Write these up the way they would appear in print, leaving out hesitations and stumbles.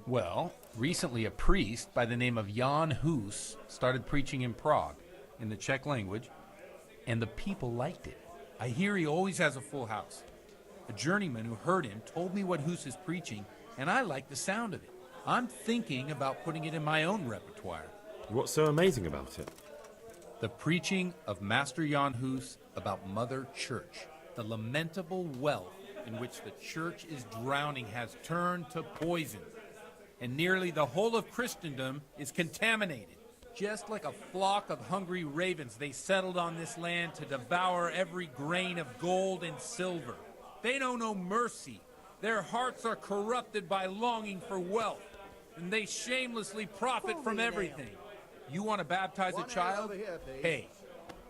Well, recently a priest by the name of Jan Hus started preaching in Prague in the Czech language, and the people liked it. I hear he always has a full house. A journeyman who heard him told me what Hus is preaching, and I like the sound of it. I'm thinking about putting it in my own repertoire. What's so amazing about it? The preaching of Master Jan Hus about Mother Church. The lamentable wealth in which the church is drowning has turned to poison, and nearly the whole of Christendom is contaminated. Just like a flock of hungry ravens, they settled on this land to devour every grain of gold and silver. They know no mercy. Their hearts are corrupted by longing for wealth, and they shamelessly profit from everything. You want to baptize a child? Pay.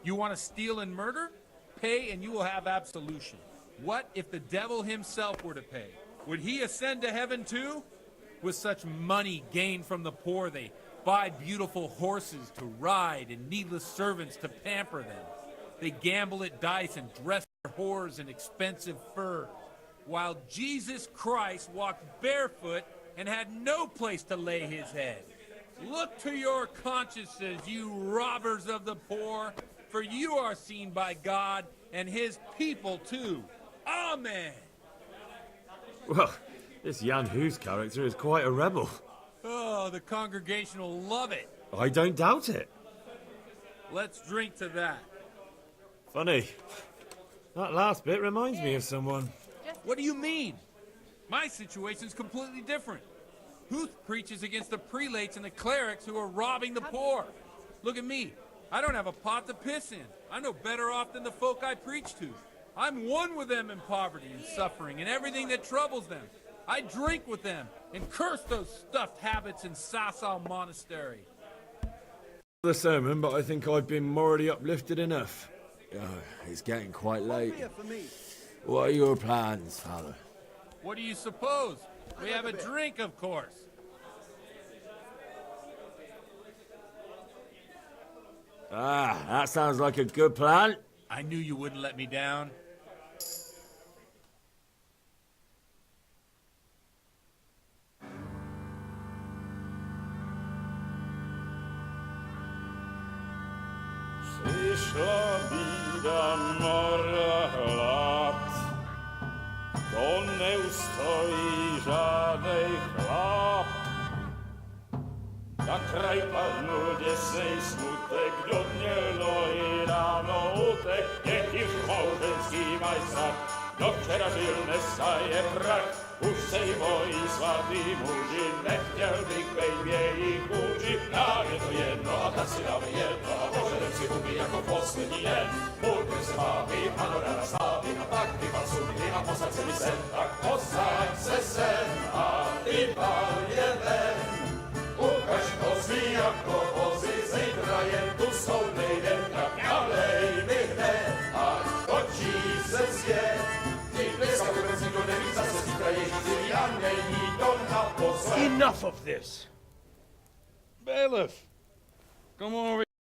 You want to steal and murder? Pay and you will have absolution. What if the devil himself were to pay? Would he ascend to heaven too? With such money gained from the poor, they buy beautiful horses to ride and needless servants to pamper them. They gamble at dice and dress their whores in expensive fur, while Jesus Christ walked barefoot and had no place to lay his head. Look to your consciences, you robbers of the poor, for you are seen by God and his people too. Amen. Well, this Jan Hus character is quite a rebel. Oh, the congregation will love it. I don't doubt it. Let's drink to that. Funny. That last bit reminds me of someone. What do you mean? My situation's completely different. Huth preaches against the prelates and the clerics who are robbing the poor. Look at me. I don't have a pot to piss in. I'm no better off than the folk I preach to. I'm one with them in poverty and suffering and everything that troubles them. I drink with them and curse those stuffed habits in Sasau Monastery. The sermon, but I think I've been morally uplifted enough. It's getting quite late. What are your plans, Father? What do you suppose? We have a drink, of course. That sounds like a good plan. I knew you wouldn't let me down. Przyszła bida mora lat, to nie ustoi żadnej chlap. Na kraj padł dziesnej smutek, do dnielo i rano utek, niech już małżeński majstak, do wczera żylne staje prach. Už sejmoj svatý muži, nechtěl bych bejbě jich učit. Nám je to jedno a tak si dáme jedno a požadem si ubí jako poslední den. Budeme se bavit a no ráda slávit a tak vypal sumky a posaď se mi sem. Tak posaď se sem a vypal je ven. Ukaž kozy jako vozy, zítra jen tu jsou nejdem, tak nalej mi hned, ať točí se svět. Enough of this. Bailiff, come over